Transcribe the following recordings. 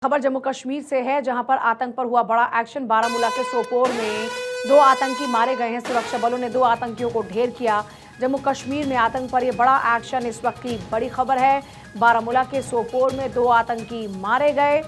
खबर जम्मू कश्मीर से है, जहां पर आतंक पर हुआ बड़ा एक्शन। बारामूला के सोपोर में 2 आतंकी मारे गए हैं। सुरक्षा बलों ने 2 आतंकियों को ढेर किया। जम्मू कश्मीर में आतंक पर यह बड़ा एक्शन इस वक्त की बड़ी खबर है। बारामूला के सोपोर में 2 आतंकी मारे गए।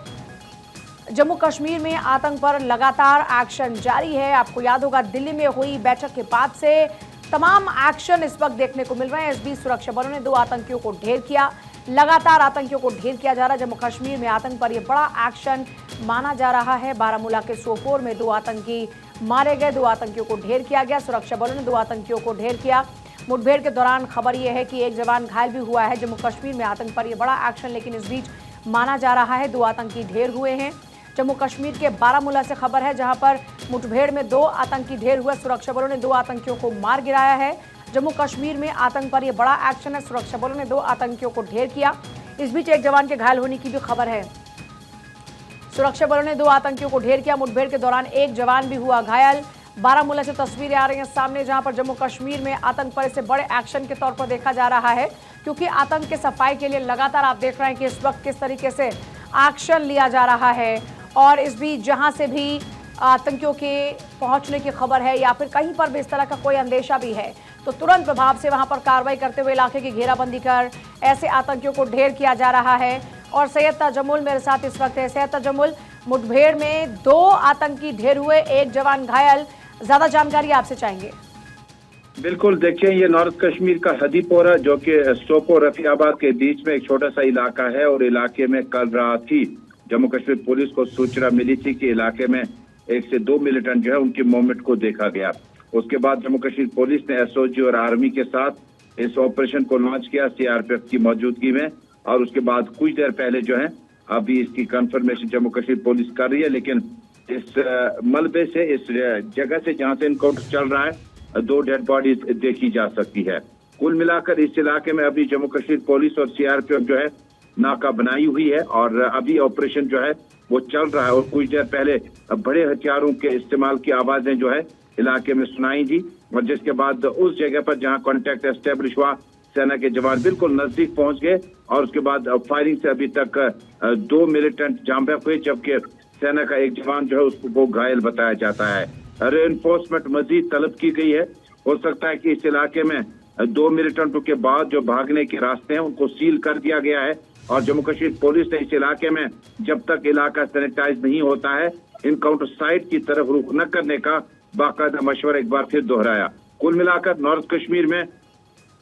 जम्मू कश्मीर में आतंक पर लगातार एक्शन जारी है। आपको याद होगा, दिल्ली में हुई बैठक के बाद से तमाम एक्शन इस वक्त देखने को मिल रहे हैं। इस बीच सुरक्षा बलों ने 2 आतंकियों को ढेर किया। लगातार आतंकियों को ढेर किया जा रहा है। जम्मू कश्मीर में आतंक पर यह बड़ा एक्शन माना जा रहा है। बारामूला के सोपोर में 2 आतंकी मारे गए। 2 आतंकियों को ढेर किया गया। सुरक्षा बलों ने 2 आतंकियों को ढेर किया। मुठभेड़ के दौरान खबर यह है कि एक जवान घायल भी हुआ है। जम्मू कश्मीर में आतंक पर यह बड़ा एक्शन लेकिन इस बीच माना जा रहा है 2 आतंकी ढेर हुए हैं। जम्मू कश्मीर के बारामूला से खबर है, जहां पर मुठभेड़ में 2 आतंकी ढेर हुए। सुरक्षा बलों ने 2 आतंकियों को मार गिराया है। जम्मू कश्मीर में आतंक पर यह बड़ा एक्शन है। सुरक्षा बलों ने 2 आतंकियों को ढेर किया। इस बीच एक जवान के घायल होने की भी खबर है। सुरक्षा बलों ने 2 आतंकियों को ढेर किया। मुठभेड़ के दौरान एक जवान भी हुआ घायल। बारामूला से तस्वीरें आ रही हैं सामने, जहां पर जम्मू कश्मीर में आतंक पर इसे बड़े एक्शन के तौर पर देखा जा रहा है, क्योंकि आतंक के सफाई के लिए लगातार आप देख रहे हैं कि इस वक्त किस तरीके से एक्शन लिया जा रहा है। और इस बीच जहां से भी आतंकियों के पहुंचने की खबर है या फिर कहीं पर भी इस तरह का कोई अंदेशा भी है, तो तुरंत प्रभाव से वहां पर कार्रवाई करते हुए इलाके की घेराबंदी कर ऐसे आतंकियों को ढेर किया जा रहा है। और सैयद तजमुल मेरे साथ इस वक्त है। सैयद तजमुल, मुठभेड़ में 2 आतंकी ढेर हुए, एक जवान घायल, ज्यादा जानकारी आपसे चाहेंगे। बिल्कुल, देखिए, ये नॉर्थ कश्मीर का हदीपोरा जो कि सोपोर रफियाबाद के बीच में एक छोटा सा इलाका है, और इलाके में कल रात ही जम्मू कश्मीर पुलिस को सूचना मिली थी कि इलाके में 1 से 2 मिलिटेंट जो है उनकी मूवमेंट को देखा गया। उसके बाद जम्मू कश्मीर पुलिस ने एसओजी और आर्मी के साथ इस ऑपरेशन को लॉन्च किया सीआरपीएफ की मौजूदगी में। और उसके बाद कुछ देर पहले जो है अभी इसकी कंफर्मेशन जम्मू कश्मीर पुलिस कर रही है, लेकिन इस मलबे से, इस जगह से जहां से इनकाउंटर चल रहा है, 2 डेड बॉडीज देखी जा सकती है। कुल मिलाकर इस इलाके में अभी जम्मू कश्मीर पुलिस और सीआरपीएफ जो है नाका बनाई हुई है, और अभी ऑपरेशन जो है वो चल रहा है। और कुछ देर पहले बड़े हथियारों के इस्तेमाल की आवाजें जो है इलाके में सुनाई दी, और जिसके बाद उस जगह पर जहां कांटेक्ट एस्टेब्लिश हुआ, सेना के जवान बिल्कुल नजदीक पहुंच गए। और उसके बाद फायरिंग से अभी तक 2 मिलिटेंट जाम बैक हुए, जबकि सेना का एक जवान जो है उसको घायल बताया जाता है। रेनफोर्समेंट मजीद तलब की गई है। हो सकता है कि इस इलाके में 2 मिलिटेंटों के बाद जो भागने के रास्ते हैं उनको सील कर दिया गया है। और जम्मू कश्मीर पुलिस ने इस इलाके में जब तक इलाका सैनिटाइज नहीं होता है, इनकाउंटर साइट की तरफ रुख न करने का बाकायदा मशवरा एक बार फिर दोहराया। कुल मिलाकर नॉर्थ कश्मीर में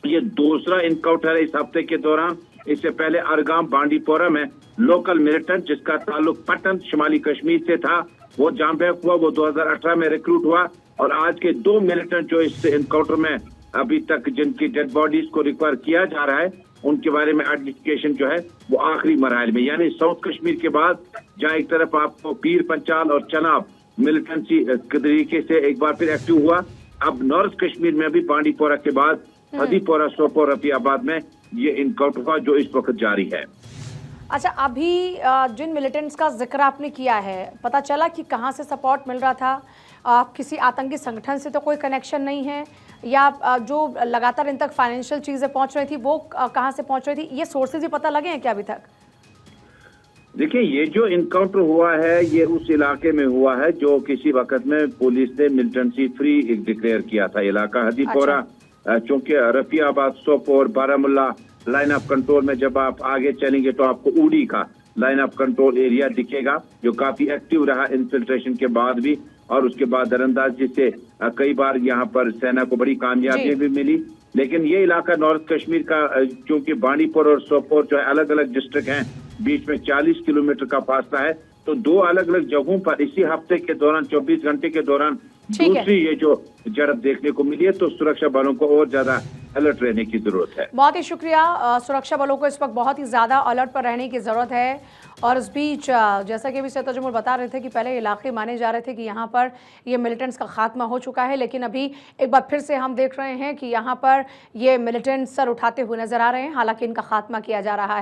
ये दूसरा इनकाउंटर है इस हफ्ते के दौरान। इससे पहले अरगाम बांडीपोरा में लोकल मिलिटेंट जिसका ताल्लुक पटन शिमाली कश्मीर से था, वो जाम बैक हुआ। वो 2018 में रिक्रूट हुआ। और आज के 2 मिलिटेंट जो इस इनकाउंटर में अभी तक जिनकी डेड बॉडीज को रिक्वायर किया जा रहा है, उनके बारे में आइडेंटिफिकेशन जो है वो आखिरी मरहल में, यानी साउथ कश्मीर के बाद जहाँ एक तरफ आपको पीर पंचाल और चनाब मिलिटेंसी तरीके से एक बार फिर एक्टिव हुआ, अब नॉर्थ कश्मीर में भी बांडीपोरा के बाद हदीपोरा सोपोर रफियाबाद में ये इनकाउंटर हुआ जो इस वक्त जारी है। अच्छा, अभी जिन मिलिटेंट्स का जिक्र आपने किया है, पता चला कि कहां से सपोर्ट मिल रहा था? किसी आतंकी संगठन से तो कोई कनेक्शन नहीं है, या जो लगातार इन तक फाइनेंशियल चीजें पहुंच रही थी वो कहां से पहुंच रही थी? ये सोर्सेज ही पता लगे हैं क्या अभी तक? देखिए, ये जो इनकाउंटर हुआ है ये उस इलाके में हुआ है जो किसी वक्त में पुलिस ने मिलिटेंसी फ्री डिक्लेयर किया था। इलाका हदीपोरा, चूंकि Rafiabad, Sopore, Baramulla line of control में जब आप आगे चलेंगे तो आपको उड़ी का लाइन ऑफ कंट्रोल एरिया दिखेगा, जो काफी एक्टिव रहा इन्फिल्ट्रेशन के बाद भी। और उसके बाद दरअंदाजी से कई बार यहाँ पर सेना को बड़ी कामयाबी भी मिली। लेकिन ये इलाका नॉर्थ कश्मीर का, क्योंकि बांडीपुर और सोपोर जो है अलग अलग डिस्ट्रिक्ट हैं, बीच में 40 किलोमीटर का फासला है, तो 2 अलग अलग जगहों पर इसी हफ्ते के दौरान 24 घंटे के दौरान दूसरी ये जो झड़प देखने को मिली है, तो सुरक्षा बलों को और ज्यादा अलर्ट रहने की जरूरत है। बहुत ही शुक्रिया। सुरक्षा बलों को इस वक्त बहुत ही ज्यादा अलर्ट पर रहने की जरूरत है। और इस बीच जैसा कि अभी सैयद तजमुल बता रहे थे कि पहले इलाके माने जा रहे थे कि यहाँ पर ये मिलिटेंट्स का खात्मा हो चुका है, लेकिन अभी एक बार फिर से हम देख रहे हैं कि यहाँ पर ये मिलिटेंट्स सर उठाते हुए नजर आ रहे हैं। हालांकि इनका खात्मा किया जा रहा है।